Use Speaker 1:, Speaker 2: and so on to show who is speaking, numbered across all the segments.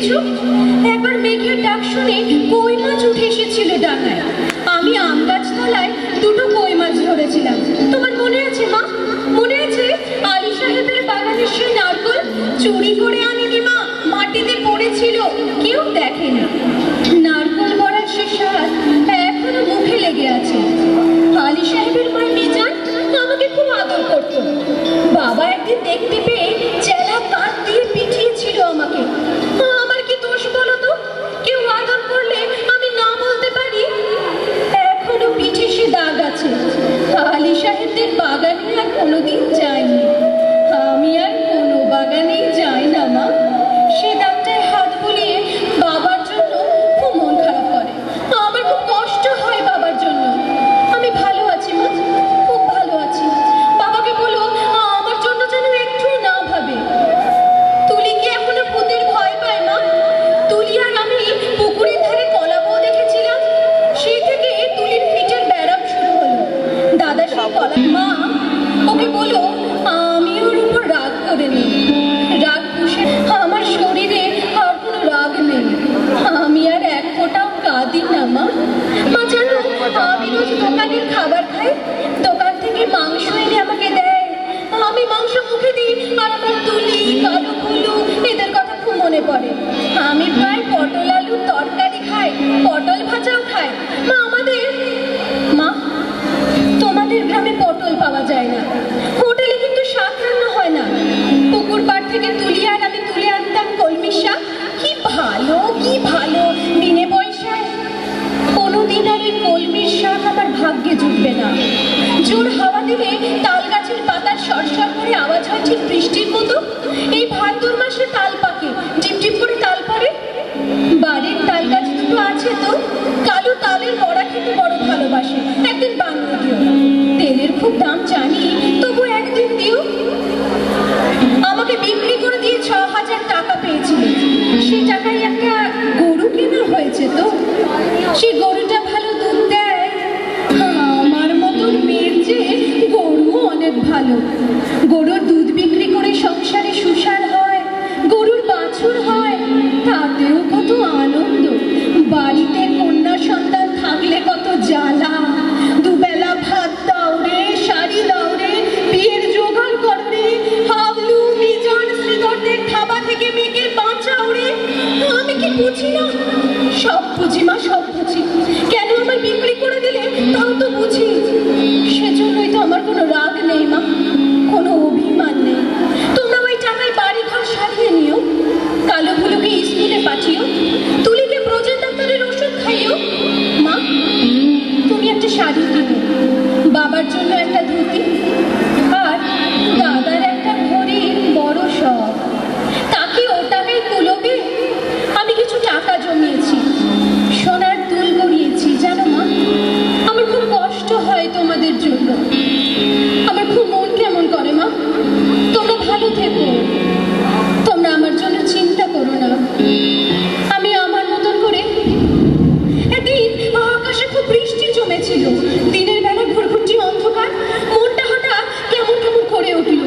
Speaker 1: দেখেছো? একবার মেঘের ডাক শুনে কই মাছ উঠে এসেছিল ডাঙায়। আমি আম গাছ তলায় দুটো কই মাছ ধরেছিলাম। তোমার মনে আছে মা? মনে আছে আলী সাহেবের বাগানের সেই নারকল চুরি করে আনিনি মা, মাটিতে পড়েছিল, কেউ দেখেনি। নারকল বড়ার সে স্বাদ এখনো মুখে লেগে আছে। আলী সাহেবের মা মিজান আমাকে খুব আদর করত। বাবা একদিন দেখতে পেয়ে চেলা কাঠ দিয়ে পিটিয়েছিল আমাকে। আমার কি দোষ বলো তো? কেউ আদর করলে আমি না বলতে পারি? এখনো পিঠে সে দাগ আছে। আলী সাহেবদের বাগানে আর কোনোদিন যাইনি। আমি আর কোনো বাগানেই যাই না মা। সে দাগটায় হাত বুলিয়ে বাবার জন্য খুব মন খারাপ করে। আমার খুব কষ্ট হয় বাবার জন্য। আমি ভালো আছি মা, খুব ভালো আছি। বাবাকে বলো আমার জন্য যেন একটু না ভাবে। তুলি কি এখনো ভূতের ভয় পায় মা? তুলি আর আমি পুকুরের ধারে কলা বউ দেখেছিলাম, সেই থেকে তুলির পিঠের ব্যারাম শুরু হলো। দাদা সেই কলা মা ওকে বলো আমি ওর উপর রাগ করে নেই। রাগ পুষে আমার শরীরে আর কোনো রাগ নেই। আমি আর এক ফোঁটাও কাঁদি না মা। মা জানো আমি রোজ দোকানের খাবার খাই, দোকান থেকে মাংস এনে আমাকে দেয়। আমি মাংস মুখে দিই আর আমার তুলি কালো কুলু এদের কথা খুব মনে পড়ে। আমি প্রায় পটল আলুর তরকারি খাই, পটল ভাজাও খাই। মা আমাদের মা তোমাদের গ্রামে পটল পাওয়া যায় না, হোটেলে কিন্তু শাক রান্না হয় না। পুকুর পাড় থেকে তুলি আর আমি তুলে আনতাম কলমি শাক, কি ভালো কি ভালো, বিনে পয়সায়। কোনোদিন আর ওই কলমির শাক আমার ভাগ্যে জুটবে না। জোর হাওয়া দিলে তাল গাছের পাতার সরসর করে আওয়াজ হয় ঠিক বৃষ্টির মতো। এই ভাদ্র মাসে তাল পাকে, টিপটিপ করে তাল পড়ে। বাড়ির তাল গাছ দুটো আছে তো, কালো তালের বড়া খেতে বড় ভালোবাসে। একদিন বানিয়ে দিও। তেলের খুব দাম জানি, তবু একদিন দিও। আমাকে বিক্রি করে দিয়ে ৬,০০০ টাকা পেয়েছিল। সেই টাকায় একটা গরু কেনা হয়েছে তো। সেই গরুটা ভালো দুধ দেয়। আমার মতন মেয়ের চেয়ে গরু অনেক ভালো। গরুর দুধ বিক্রি করে সংসারে সুসার হয়, গরুর বাছুর হয়, তাতেও কত আনন্দ। বাড়িতে কন্যা সন্তান থাকলে কত জ্বালা। দুবেলা ভাত দাও রে, শাড়ি দাও রে, বিয়ের জোগাড় করো রে, হাবলু মিজান শ্রীধরদের থাবা থেকে মেয়েকে বাঁচাও রে। আমি কি বুঝি না? সব বুঝি মা, সব বুঝি। কেন আমার বিক্রি করে দিলে তাও তো বুঝি। সেজন্যই তো আমার কোনো রাগ নেই মা, কোনো অভিমান নেই। তোমরা ওই টাকায় বাড়ি ঘর সারিয়ে নিও, কালো ভুলুকে স্কুলে পাঠিও, তুলিকে ব্রজের ডাক্তারের ওষুধ খাইও। মা তুমি একটা শাড়ি কিনো, বাবার জন্য একটা ধুতি, আর দাদার একটা ঘড়ির বড় শখ। তাকে ও টাকায় কুলোবে? আমি কিছু টাকা জমিয়েছি, সোনার দুল গড়িয়েছি জানো মা। আমার খুব কষ্ট হয় তোমাদের জন্য, আমার খুব মন কেমন করে মা। তোমরা ভালো থেকো, তোমরা আমার জন্য চিন্তা করো না। আমি আমার মতন করে। একদিন আকাশে খুব বৃষ্টি জমেছিল, দিনের বেলা ঘুরঘুরটি অন্ধকার, মনটা হঠাৎ কেমন কেমন করে উঠল।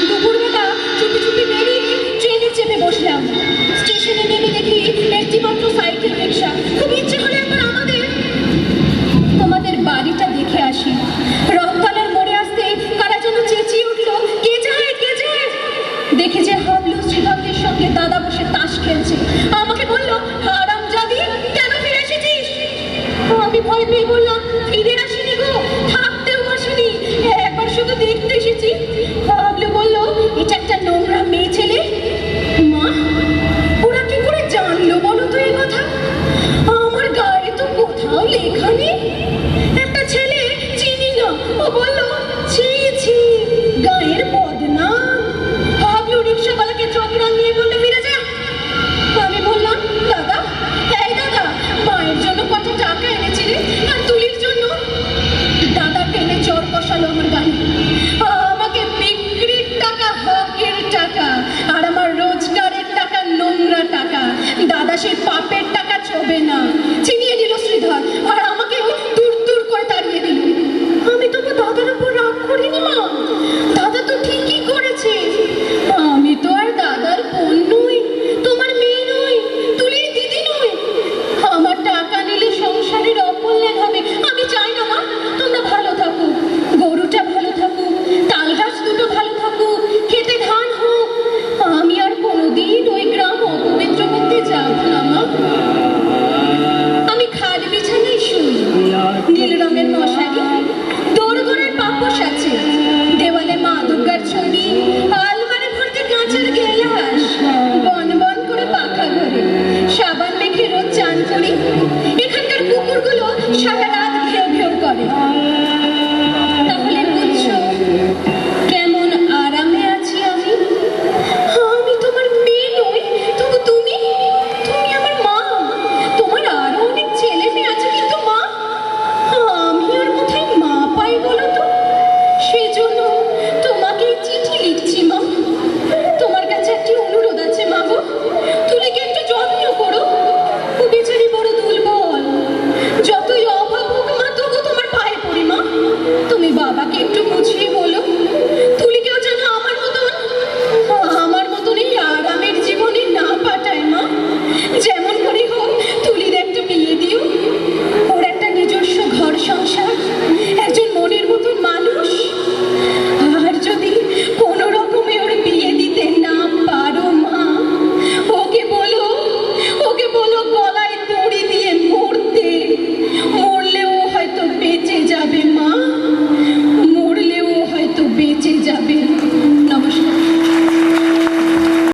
Speaker 1: দুপুরবেলা চুপি চুপি বেরিয়ে ট্রেনে চেপে বসলাম। স্টেশনে নেমে দেখি একটি মাত্র সাইকেল রিক্সা। খুব ইচ্ছে হলে একবার তোমাদের বাড়িটা দেখে আসি। রথতলার মোড়ে আসতে কারা যেন চেঁচিয়ে উঠল, কে যায় কে যায়। দেখে যে হাবলু শ্রীধরদের সঙ্গে দাদা বসে তাস খেলছে। আমাকে বলল, হারামজাদি কেন ফিরে এসেছিস? আমি ভয় পেয়ে বললাম, ফিরে আসিনি গো, থাকতেও আসিনি, একবার শুধু দেখতে এসেছি। হাবলু বলল, এটা একটা নোংরা মেয়ে ছেলে। মা ওরা কি করে জানলো বলো তো এই কথা? আমার গায়ে তো কোথাও লেখা নেই। একটা ছেলে চিনি না, ও বলল, ছি ছি গায়ের বদনাম। হাবলু রিক্সাওয়ালাকে চকরা নিয়ে বলতে ফিরে যা। আমি বললাম, দাদা এই দাদা, মায়ের জন্য কত টাকা এনেছিলে আর তুলির জন্য? দাদা টেনে চর বসালো আমার গায়ে। আমাকে বিক্রির টাকা, হকের টাকা, আর আমার রোজগারের টাকা নোংরা টাকা। দাদা সেই পাপের টাকা চবে না। চিনিয়ে দিল শ্রীধর আর আমাকেও দূর দূর করে তাড়িয়ে দিল। আমি তবু দাদার উপর রাগ করিনি মা, দাদা তো ঠিকই করেছে। আমি তো আর দাদার বোন নই, তোমার মেয়ে নই, ছবি